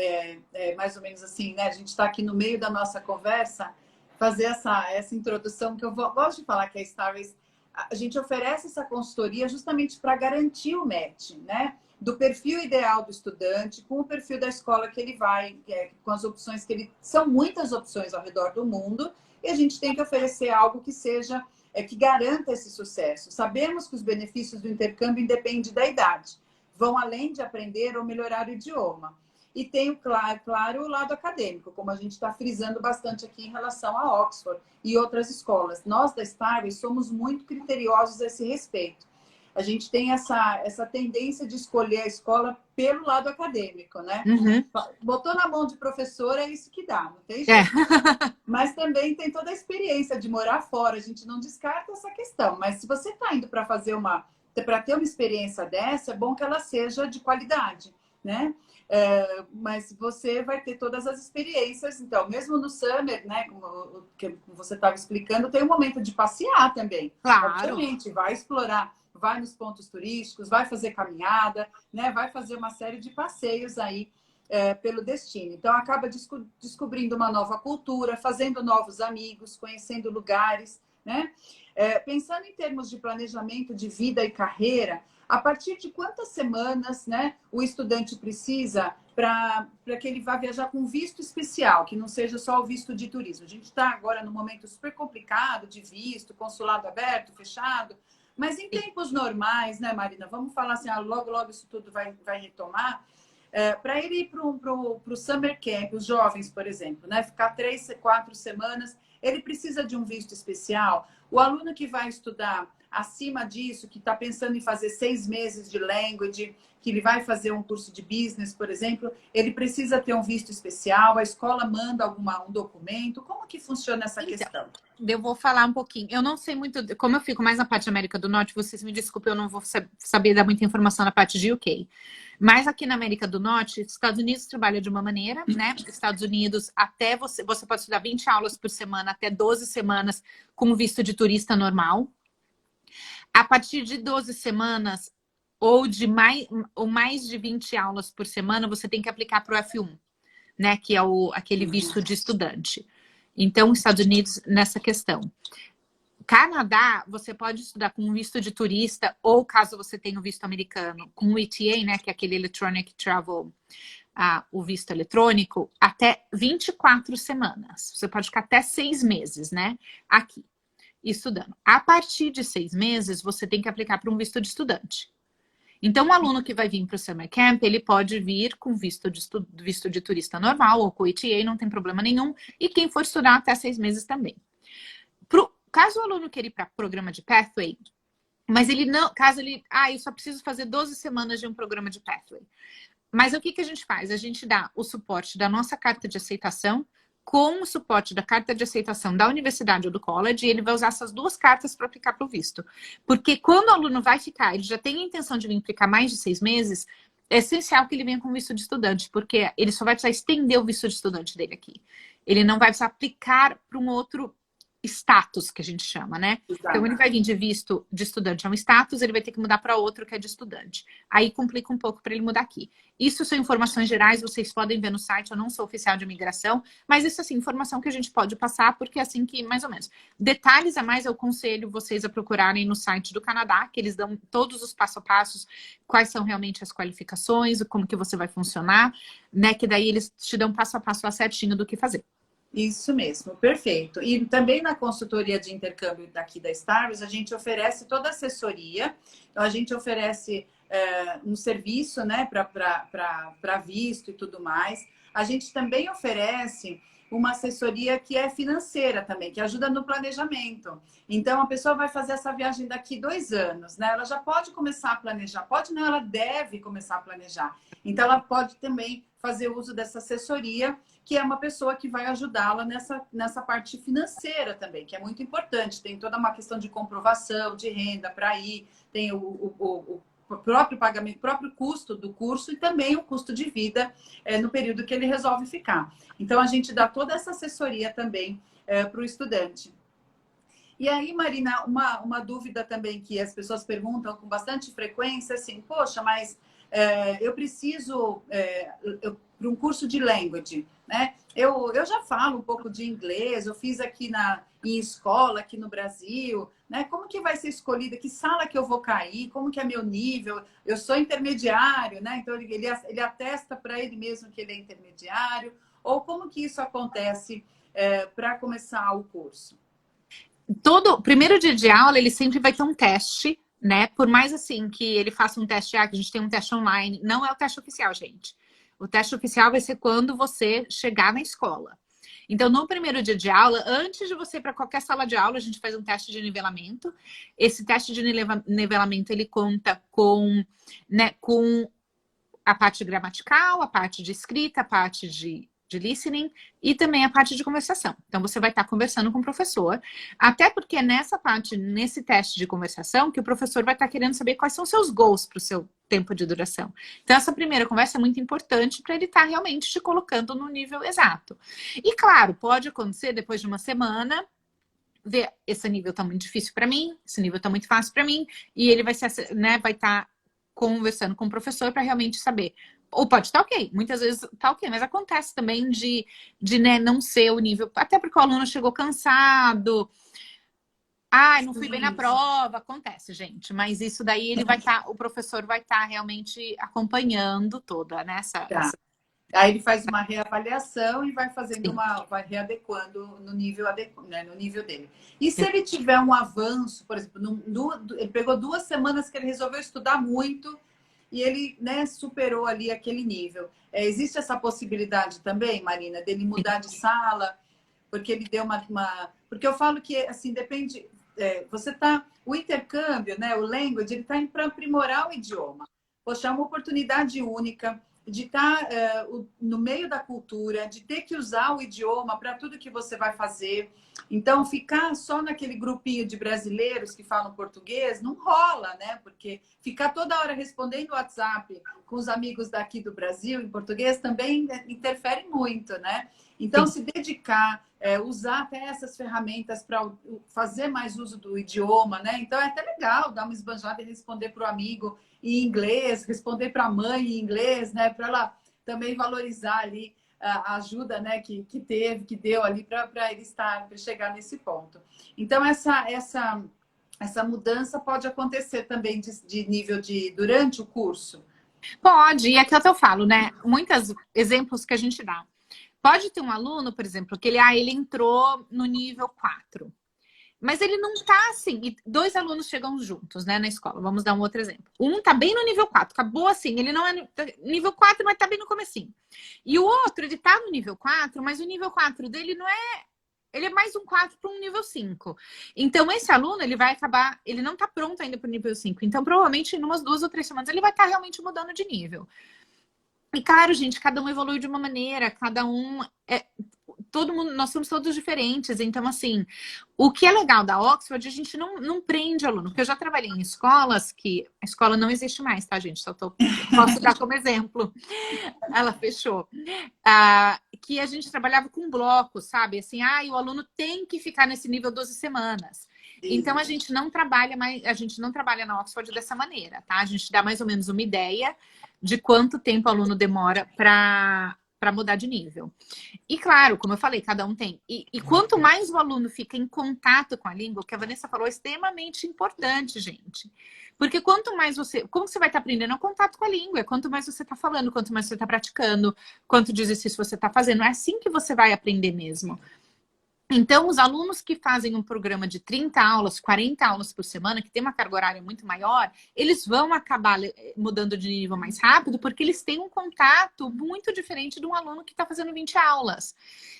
mais ou menos assim, né? A gente está aqui no meio da nossa conversa, fazer essa introdução, que eu gosto de falar que a Starways, a gente oferece essa consultoria justamente para garantir o match, né? Do perfil ideal do estudante, com o perfil da escola que ele vai, com as opções que ele... São muitas opções ao redor do mundo, e a gente tem que oferecer algo que seja, que garanta esse sucesso. Sabemos que os benefícios do intercâmbio independem da idade. Vão além de aprender ou melhorar o idioma. E tem, claro, o lado acadêmico, como a gente está frisando bastante aqui em relação a Oxford e outras escolas. Nós, da Starways, somos muito criteriosos a esse respeito. A gente tem essa tendência de escolher a escola pelo lado acadêmico, né? Uhum. Botou na mão de professor, é isso que dá, não tem jeito. Mas também tem toda a experiência de morar fora, a gente não descarta essa questão. Mas se você está indo para fazer para ter uma experiência dessa, é bom que ela seja de qualidade, né? Mas você vai ter todas as experiências. Então, mesmo no Summer, né? Como você estava explicando, tem um momento de passear também. Claro. Obviamente, vai explorar, vai nos pontos turísticos, vai fazer caminhada, né? Vai fazer uma série de passeios aí pelo destino. Então, acaba descobrindo uma nova cultura, fazendo novos amigos, conhecendo lugares, né? Pensando em termos de planejamento de vida e carreira, a partir de quantas semanas, né, o estudante precisa para que ele vá viajar com visto especial, que não seja só o visto de turismo? A gente está agora num momento super complicado de visto, consulado aberto, fechado, mas em tempos normais, né, Marina? Vamos falar assim, logo, logo isso tudo vai retomar. para ele ir para o Summer Camp, os jovens, por exemplo, né? Ficar 3, 4 semanas, ele precisa de um visto especial. O aluno que vai estudar acima disso, que está pensando em fazer 6 meses de language, que ele vai fazer um curso de business, por exemplo, ele precisa ter um visto especial, a escola manda um documento. Como que funciona essa questão? Eu vou falar um pouquinho. Eu não sei muito, como eu fico mais na parte da América do Norte, vocês me desculpem, eu não vou saber dar muita informação na parte de UK. Mas aqui na América do Norte, Estados Unidos trabalha de uma maneira, né? Estados Unidos, até você pode estudar 20 aulas por semana, até 12 semanas com visto de turista normal. A partir de 12 semanas ou mais de 20 aulas por semana, você tem que aplicar para o F1, né? Que é aquele visto de estudante. Então, Estados Unidos, nessa questão. Canadá, você pode estudar com visto de turista, ou caso você tenha o visto americano, com o ETA, né? Que é aquele Electronic Travel, o visto eletrônico, até 24 semanas. Você pode ficar até 6 meses, né? Aqui, estudando. A partir de 6 meses, você tem que aplicar para um visto de estudante. Então, o aluno que vai vir para o Summer Camp, ele pode vir com visto de turista normal ou com o ETA, não tem problema nenhum. E quem for estudar até 6 meses também. Caso o aluno queira ir para programa de Pathway, mas ele não... eu só preciso fazer 12 semanas de um programa de Pathway. Mas o que a gente faz? A gente dá o suporte da nossa carta de aceitação com o suporte da carta de aceitação da universidade ou do college, e ele vai usar essas 2 cartas para aplicar para o visto. Porque quando o aluno vai ficar, ele já tem a intenção de vir ficar mais de 6 meses, é essencial que ele venha com visto de estudante, porque ele só vai precisar estender o visto de estudante dele aqui. Ele não vai precisar aplicar para um outro status, que a gente chama, né? Exato. Então, ele vai vir de visto de estudante a um status, ele vai ter que mudar para outro que é de estudante. Aí complica um pouco para ele mudar aqui. Isso são informações gerais, vocês podem ver no site, eu não sou oficial de imigração, mas isso, assim, informação que a gente pode passar, porque é assim que, mais ou menos. Detalhes a mais, eu aconselho vocês a procurarem no site do Canadá, que eles dão todos os passo a passos, quais são realmente as qualificações, como que você vai funcionar, né? Que daí eles te dão passo a passo lá certinho do que fazer. Isso mesmo, perfeito. E também na consultoria de intercâmbio daqui da Starvis, a gente oferece toda a assessoria. Então, a gente oferece um serviço, né, para visto e tudo mais. A gente também oferece uma assessoria que é financeira também, que ajuda no planejamento. Então, a pessoa vai fazer essa viagem daqui 2 anos, né? Ela já pode começar a planejar. Pode não, ela deve começar a planejar. Então, ela pode também fazer uso dessa assessoria, que é uma pessoa que vai ajudá-la nessa parte financeira também, que é muito importante. Tem toda uma questão de comprovação de renda para ir, tem o próprio pagamento, o próprio custo do curso e também o custo de vida no período que ele resolve ficar. Então, a gente dá toda essa assessoria também para o estudante. E aí, Marina, uma dúvida também que as pessoas perguntam com bastante frequência, assim, poxa, mas eu preciso para um curso de language, né? Eu já falo um pouco de inglês, eu fiz aqui em escola, aqui no Brasil, né? Como que vai ser escolhida? Que sala que eu vou cair? Como que é meu nível? Eu sou intermediário, né? Então, ele atesta para ele mesmo que ele é intermediário. Ou como que isso acontece para começar o curso? Primeiro dia de aula, ele sempre vai ter um teste, né? Por mais assim que ele faça um teste, que a gente tem um teste online, não é o teste oficial, gente. O teste oficial vai ser quando você chegar na escola. Então, no primeiro dia de aula, antes de você ir para qualquer sala de aula, a gente faz um teste de nivelamento. Esse teste de nivelamento, ele conta com a parte gramatical, a parte de escrita, a parte de listening e também a parte de conversação. Então, você vai estar conversando com o professor, até porque é nesse teste de conversação, que o professor vai estar querendo saber quais são os seus goals para o seu tempo de duração. Então, essa primeira conversa é muito importante para ele estar realmente te colocando no nível exato. E, claro, pode acontecer depois de uma semana, ver esse nível está muito difícil para mim, esse nível está muito fácil para mim, e ele vai estar conversando com o professor para realmente saber. Ou pode estar ok, muitas vezes está ok, mas acontece também de não ser o nível, até porque o aluno chegou cansado, não fui bem na prova, acontece, gente, mas isso daí o professor vai estar realmente acompanhando toda, né? Aí ele faz uma reavaliação e vai fazendo vai readequando no nível né, no nível dele. E se ele tiver um avanço, por exemplo, ele pegou 2 semanas que ele resolveu estudar muito, e ele, né, superou ali aquele nível. Existe essa possibilidade também, Marina, dele mudar de sala, porque ele deu Porque eu falo que, assim, depende... você tá... O intercâmbio, né, o language, ele está para aprimorar o idioma. Poxa, é uma oportunidade única de estar no meio da cultura, de ter que usar o idioma para tudo que você vai fazer. Então, ficar só naquele grupinho de brasileiros que falam português não rola, né? Porque ficar toda hora respondendo WhatsApp com os amigos daqui do Brasil em português também interfere muito, né? Então, se dedicar, usar até essas ferramentas para fazer mais uso do idioma, né? Então, é até legal dar uma esbanjada e responder para o amigo em inglês, responder para a mãe em inglês, né? Para ela também valorizar ali a ajuda, né, que deu ali para ele chegar nesse ponto. Então, essa mudança pode acontecer também de nível durante o curso? Pode, e é aquilo que eu falo, né? Muitos exemplos que a gente dá. Pode ter um aluno, por exemplo, que ele entrou no nível 4. Mas ele não tá assim. E 2 alunos chegam juntos, né, na escola. Vamos dar um outro exemplo. Um tá bem no nível 4, acabou assim. Ele não é nível 4, mas tá bem no comecinho. E o outro, ele tá no nível 4, mas o nível 4 dele não é... Ele é mais um 4 para um nível 5. Então, esse aluno, ele vai acabar... Ele não tá pronto ainda para o nível 5. Então, provavelmente, em umas 2 ou 3 semanas, ele vai estar realmente mudando de nível. E, claro, gente, cada um evolui de uma maneira. Cada um... Todo mundo, nós somos todos diferentes. Então, assim, o que é legal da Oxford, a gente não prende aluno. Porque eu já trabalhei em escolas que... A escola não existe mais, tá, gente? Posso dar como exemplo. Ela fechou. Que a gente trabalhava com bloco, sabe? Assim, o aluno tem que ficar nesse nível 12 semanas. Então, a gente não trabalha na Oxford dessa maneira, tá? A gente dá mais ou menos uma ideia de quanto tempo o aluno demora para mudar de nível. E claro, como eu falei, cada um tem. E quanto mais o aluno fica em contato com a língua, o que a Vanessa falou é extremamente importante, gente. Porque quanto mais como você vai estar aprendendo? É o contato com a língua. Quanto mais você está falando, quanto mais você está praticando, quanto de exercício você está fazendo. É assim que você vai aprender mesmo. Então, os alunos que fazem um programa de 30 aulas, 40 aulas por semana, que tem uma carga horária muito maior, eles vão acabar mudando de nível mais rápido, porque eles têm um contato muito diferente de um aluno que está fazendo 20 aulas.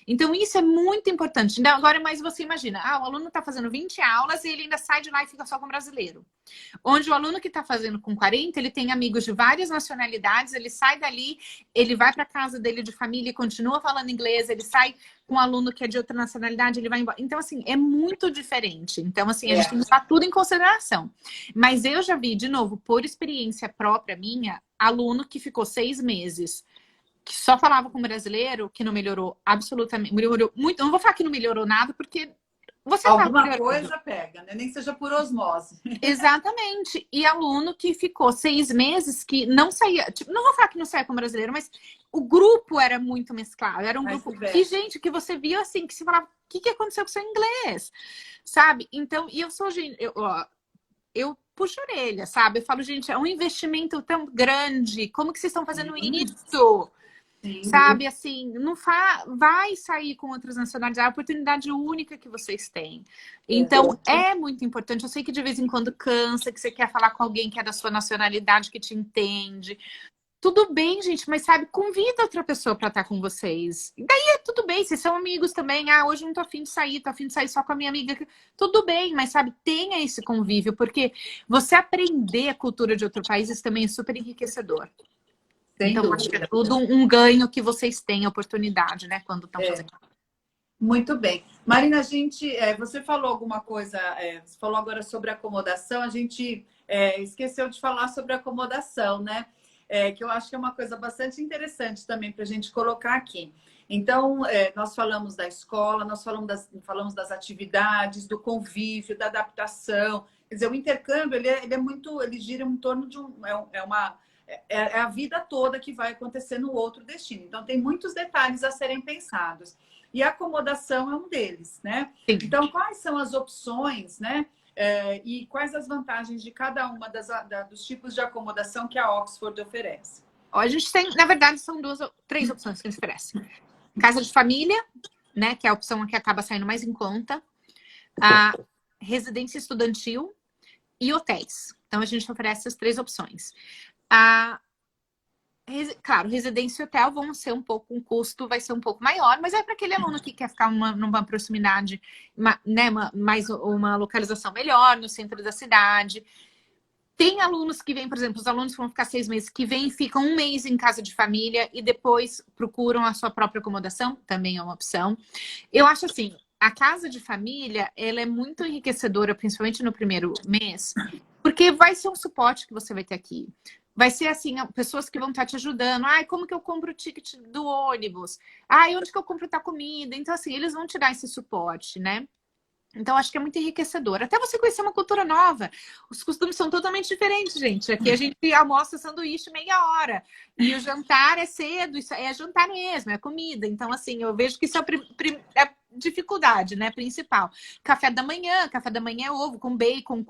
Então, isso é muito importante. Agora, mais você imagina, o aluno está fazendo 20 aulas e ele ainda sai de lá e fica só com brasileiro. Onde o aluno que está fazendo com 40, ele tem amigos de várias nacionalidades, ele sai dali, ele vai para casa dele de família e continua falando inglês, ele sai com um aluno que é de outra nacionalidade, ele vai embora. Então, assim, é muito diferente. Então, assim, a gente tem que levar tudo em consideração. Mas eu já vi, de novo, por experiência própria minha, aluno que ficou 6 meses, que só falava com brasileiro, que não melhorou absolutamente, melhorou muito. Não vou falar que não melhorou nada, porque você alguma coisa pega, né? Nem que seja por osmose. Exatamente. E aluno que ficou 6 meses que não saía, tipo, não vou falar que não saía com brasileiro, mas o grupo era muito mesclado. Era um grupo que, gente, que você via assim, que se falava, o que aconteceu com o seu inglês? Sabe? Então, e eu sou, gente, eu puxo a orelha, sabe? Eu falo, gente, é um investimento tão grande, como que vocês estão fazendo isso? Sim. Sabe, assim, não vai sair com outras nacionalidades, é a oportunidade única que vocês têm. Então, é muito importante. Eu sei que de vez em quando cansa, que você quer falar com alguém que é da sua nacionalidade, que te entende. Tudo bem, gente, mas sabe, convida outra pessoa para estar com vocês. E daí tudo bem, vocês são amigos também. Hoje não tô afim de sair, tô afim de sair só com a minha amiga. Tudo bem, mas sabe, tenha esse convívio, porque você aprender a cultura de outro país isso também é super enriquecedor. Então, acho que é tudo um ganho que vocês têm, oportunidade, né? Quando estão fazendo. Muito bem. Marina, você falou alguma coisa, você falou agora sobre acomodação, a gente esqueceu de falar sobre acomodação, né? Que eu acho que é uma coisa bastante interessante também para a gente colocar aqui. Então, nós falamos da escola, nós falamos das atividades, do convívio, da adaptação. Quer dizer, o intercâmbio, ele gira em torno de é a vida toda que vai acontecer no outro destino. Então, tem muitos detalhes a serem pensados. E a acomodação é um deles, né? Sim. Então, quais são as opções, né? E quais as vantagens de cada uma dos tipos de acomodação que a Oxford oferece? A gente tem, na verdade, são 3 opções que a gente oferece. Casa de família, né? Que é a opção que acaba saindo mais em conta. A residência estudantil e hotéis. Então, a gente oferece essas 3 opções. Claro, residência e hotel vão ser um custo vai ser um pouco maior, mas é para aquele aluno que quer ficar numa proximidade, né, mais uma localização melhor no centro da cidade. Tem alunos que vêm, por exemplo, os alunos que vão ficar 6 meses, que vêm e ficam 1 mês em casa de família e depois procuram a sua própria acomodação, também é uma opção. Eu acho assim, a casa de família, ela é muito enriquecedora, principalmente no primeiro mês, porque vai ser um suporte que você vai ter aqui. Vai ser assim, pessoas que vão estar te ajudando. Ai, como que eu compro o ticket do ônibus? Ai, onde que eu compro tal comida? Então, assim, eles vão te dar esse suporte, né? Então, acho que é muito enriquecedor. Até você conhecer uma cultura nova. Os costumes são totalmente diferentes, gente. Aqui a gente almoça sanduíche meia hora. E o jantar é cedo, isso é jantar mesmo, é comida. Então, assim, eu vejo que isso é a dificuldade, né, principal. Café da manhã é ovo com bacon,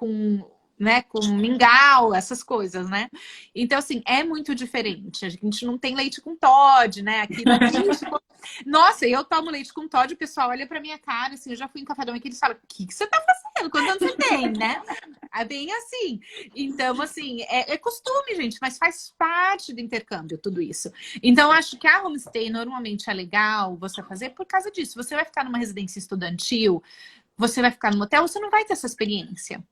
né, com mingau, essas coisas, né? Então, assim, é muito diferente. A gente não tem leite com Toddy, né? Aqui não tem leite com... Nossa, eu tomo leite com Toddy, o pessoal olha pra minha cara, assim, eu já fui em café da manhã que eles falam, o que você tá fazendo? Quantos anos você tem, né? É bem assim. Então, assim, é costume, gente, mas faz parte do intercâmbio, tudo isso. Então, acho que a homestay normalmente é legal você fazer por causa disso. Você vai ficar numa residência estudantil, você vai ficar no hotel, você não vai ter essa experiência.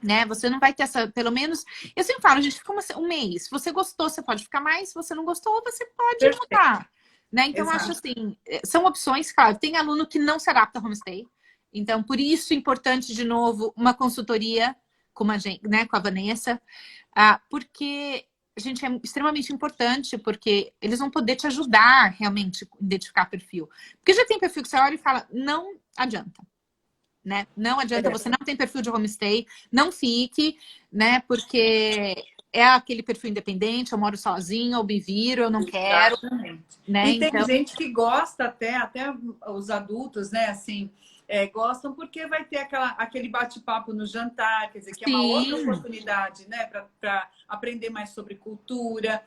Né? Você não vai ter essa, pelo menos, eu sempre falo, a gente fica 1 mês. Se você gostou, você pode ficar mais. Se você não gostou, você pode mudar. Né? Então, Exato. acho assim, são opções, claro. Tem aluno que não se adapta ao homestay. Então, por isso é importante, de novo, uma consultoria com a gente, né, com a Vanessa, porque, gente, é extremamente importante, porque eles vão poder te ajudar realmente a identificar perfil. Porque já tem perfil que você olha e fala, não adianta. Né? Não adianta, você não tem perfil de homestay, não fique, né? Porque é aquele perfil independente, eu moro sozinha, eu me viro, eu não quero. Exatamente. Né? E tem então... gente que gosta até os adultos, né? Assim, gostam porque vai ter aquele bate-papo no jantar, quer dizer, que é uma outra oportunidade, né? Para aprender mais sobre cultura.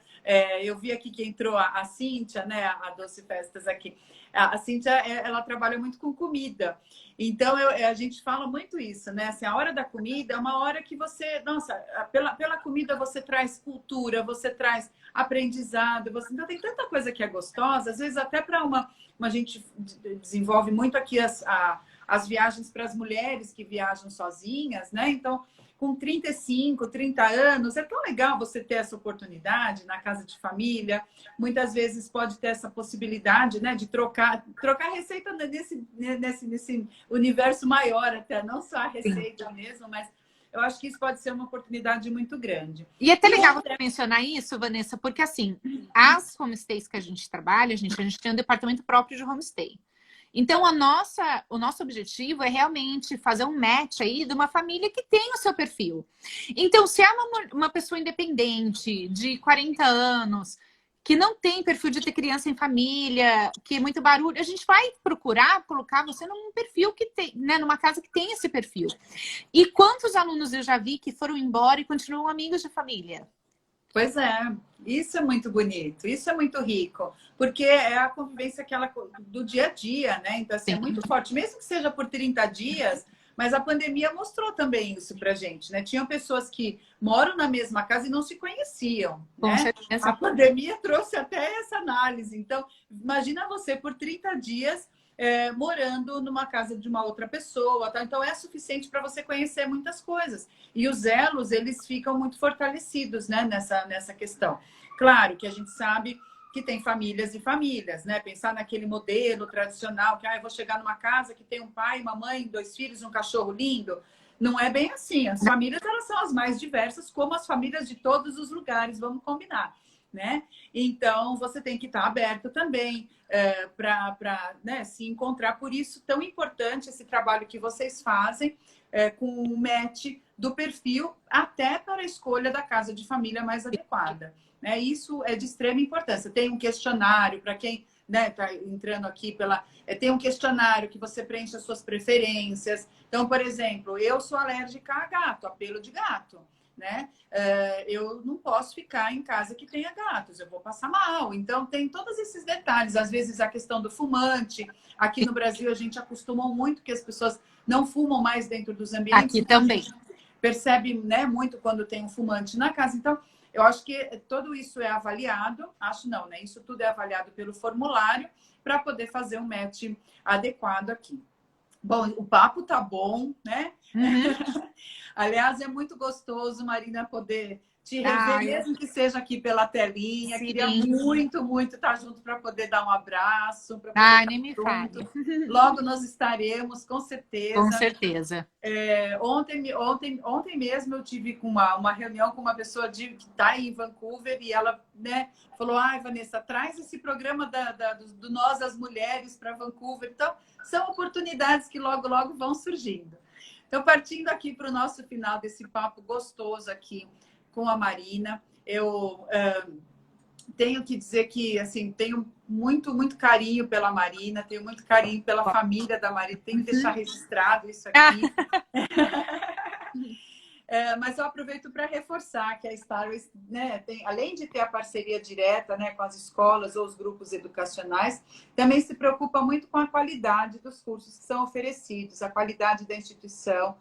Eu vi aqui que entrou a Cíntia, né? A Doce Festas aqui. A Cíntia, ela trabalha muito com comida. Então, a gente fala muito isso, né? Assim, a hora da comida é uma hora que você... Nossa, pela comida você traz cultura, você traz aprendizado. Então, tem tanta coisa que é gostosa. Às vezes, até para a gente desenvolve muito aqui as viagens para as mulheres que viajam sozinhas, né? Então, com 35, 30 anos, é tão legal você ter essa oportunidade na casa de família. Muitas vezes pode ter essa possibilidade, né, de trocar receita nesse universo maior até, não só a receita mesmo, mas eu acho que isso pode ser uma oportunidade muito grande. E é até legal você mencionar isso, Vanessa, porque assim, as homestays que a gente trabalha, a gente tem um departamento próprio de homestay. Então, o nosso objetivo é realmente fazer um match aí de uma família que tem o seu perfil. Então, se é uma pessoa independente, de 40 anos, que não tem perfil de ter criança em família, que é muito barulho, a gente vai procurar colocar você num perfil que tem, né, numa casa que tem esse perfil. E quantos alunos eu já vi que foram embora e continuam amigos de família? Pois é, isso é muito bonito, isso é muito rico, porque é a convivência do dia a dia, né? Então, assim, é muito forte, mesmo que seja por 30 dias, mas a pandemia mostrou também isso pra gente, né? Tinham pessoas que moram na mesma casa e não se conheciam, né? A pandemia trouxe até essa análise. Então, imagina você por 30 dias morando numa casa de uma outra pessoa, tá? Então é suficiente para você conhecer muitas coisas. E os elos, eles ficam muito fortalecidos, né, nessa questão. Claro que a gente sabe que tem famílias e famílias, né? Pensar naquele modelo tradicional, que eu vou chegar numa casa que tem um pai, uma mãe, 2 filhos, um cachorro lindo. Não é bem assim. As famílias, elas são as mais diversas, como as famílias de todos os lugares, vamos combinar. Né? Então, você tem que estar aberto também para né, se encontrar. Por isso, tão importante esse trabalho que vocês fazem com o match do perfil até para a escolha da casa de família mais adequada. Né? Isso é de extrema importância. Tem um questionário para quem está entrando aqui tem um questionário que você preenche as suas preferências. Então, por exemplo, eu sou alérgica a gato, a pelo de gato. Né? Eu não posso ficar em casa que tenha gatos, eu vou passar mal. Então, tem todos esses detalhes. Às vezes, a questão do fumante. Aqui no Brasil, a gente acostumou muito que as pessoas não fumam mais dentro dos ambientes. Aqui também. Percebe, né, muito quando tem um fumante na casa. Então, eu acho que tudo isso é avaliado, acho não, né? Isso tudo é avaliado pelo formulário para poder fazer um match adequado aqui. Bom, o papo tá bom, né? Uhum. Aliás, é muito gostoso, Marina, poder te rever, Ah, mesmo que seja aqui pela telinha. Queria sim. muito, muito estar junto para poder dar um abraço, para poder Ai, estar nem me junto. fale. Logo nós estaremos, com Com certeza. certeza. Ontem mesmo eu tive uma reunião com uma pessoa que está em Vancouver e ela, né, falou: ai, Vanessa, traz esse programa do Nós, as Mulheres, para Vancouver. Então, são oportunidades que logo, logo vão surgindo. Então, partindo aqui para o nosso final desse papo gostoso aqui com a Marina, eu tenho que dizer que, assim, tenho muito, muito carinho pela Marina, tenho muito carinho pela família da Marina, tenho que deixar registrado isso aqui. Mas eu aproveito para reforçar que a Starways, né, além de ter a parceria direta, né, com as escolas ou os grupos educacionais, também se preocupa muito com a qualidade dos cursos que são oferecidos, a qualidade da instituição.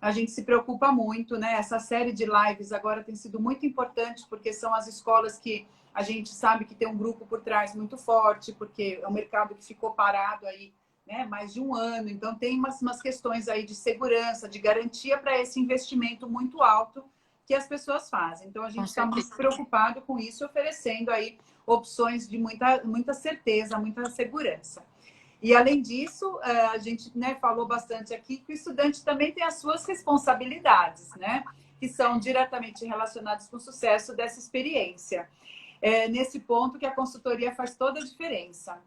A gente se preocupa muito, né? Essa série de lives agora tem sido muito importante, porque são as escolas que a gente sabe que tem um grupo por trás muito forte, porque é um mercado que ficou parado aí, né, mais de um ano. Então, tem umas questões aí de segurança, de garantia para esse investimento muito alto que as pessoas fazem. Então, a gente está muito preocupado com isso, oferecendo aí opções de muita certeza, muita segurança. E, além disso, a gente, né, falou bastante aqui que o estudante também tem as suas responsabilidades, né, que são diretamente relacionadas com o sucesso dessa experiência. Nesse ponto que a consultoria faz toda a diferença.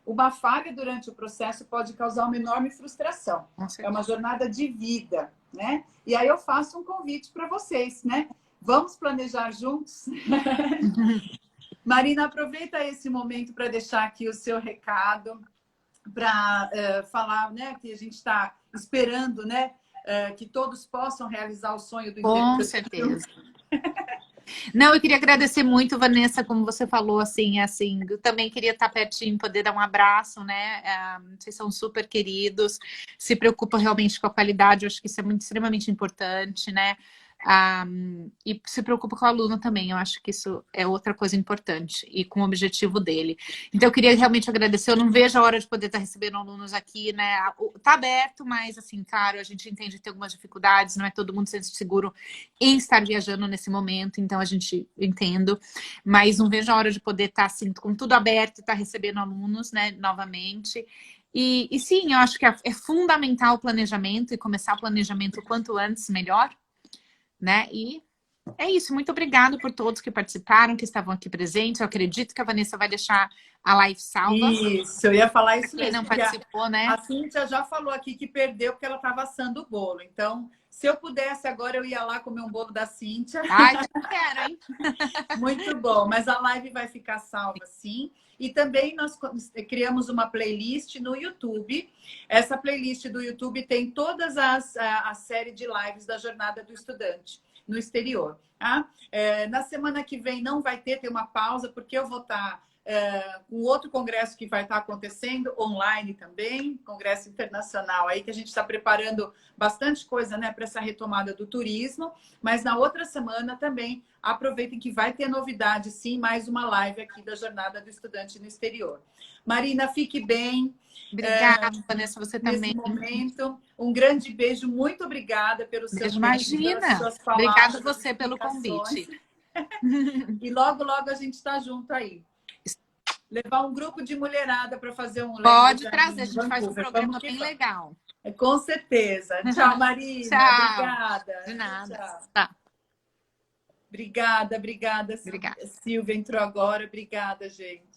Uma falha durante o processo pode causar uma enorme frustração. É uma jornada de vida, né? E aí eu faço um convite para vocês, né? Vamos planejar juntos? Marina, aproveita esse momento para deixar aqui o seu recado, para falar, né, que a gente está esperando, né, que todos possam realizar o sonho do intercâmbio. Com certeza. Não, eu queria agradecer muito, Vanessa, como você falou, assim, eu também queria estar pertinho, poder dar um abraço, né? Vocês são super queridos, se preocupam realmente com a qualidade, eu acho que isso é muito, extremamente importante, né? E se preocupa com o aluno também, eu acho que isso é outra coisa importante e com o objetivo dele. Então, eu queria realmente agradecer, eu não vejo a hora de poder estar recebendo alunos aqui, né? Tá aberto, mas assim, claro, a gente entende que tem algumas dificuldades, não é todo mundo se sente seguro em estar viajando nesse momento, então a gente entendo, mas não vejo a hora de poder estar assim, com tudo aberto e estar recebendo alunos, né, novamente. E sim, eu acho que é fundamental o planejamento e começar o planejamento o quanto antes, melhor, né? E é isso. Muito obrigada por todos que participaram, que estavam aqui presentes. Eu acredito que a Vanessa vai deixar a live salva. Isso, eu ia falar isso quem mesmo. não participou, né? A Cíntia já falou aqui que perdeu porque ela estava assando o bolo. Então, se eu pudesse agora, eu ia lá comer um bolo da Cíntia. Ai, eu quero, hein? Muito bom. Mas a live vai ficar salva, sim. E também nós criamos uma playlist no YouTube. Essa playlist do YouTube tem todas a série de lives da Jornada do Estudante no exterior. Tá? Na semana que vem não vai ter uma pausa, porque eu vou estar com outro congresso que vai estar acontecendo online também, congresso internacional aí, que a gente está preparando bastante coisa, né, para essa retomada do turismo, mas na outra semana também aproveitem que vai ter novidade, sim, mais uma live aqui da Jornada do Estudante no Exterior. Marina, fique bem. Obrigada, Vanessa, você nesse também. momento. Um grande beijo, muito obrigada pelo seu tempo, Imagina. pelas suas palavras. Obrigada a você pelo convite. E logo, logo a gente está junto aí. Levar um grupo de mulherada para fazer um Pode trazer, a gente faz um programa bem legal. Com certeza. Tchau, Marina. Tchau. Obrigada. De nada. Tchau. Tá. Obrigada. Obrigada. Silvia entrou agora. Obrigada, gente.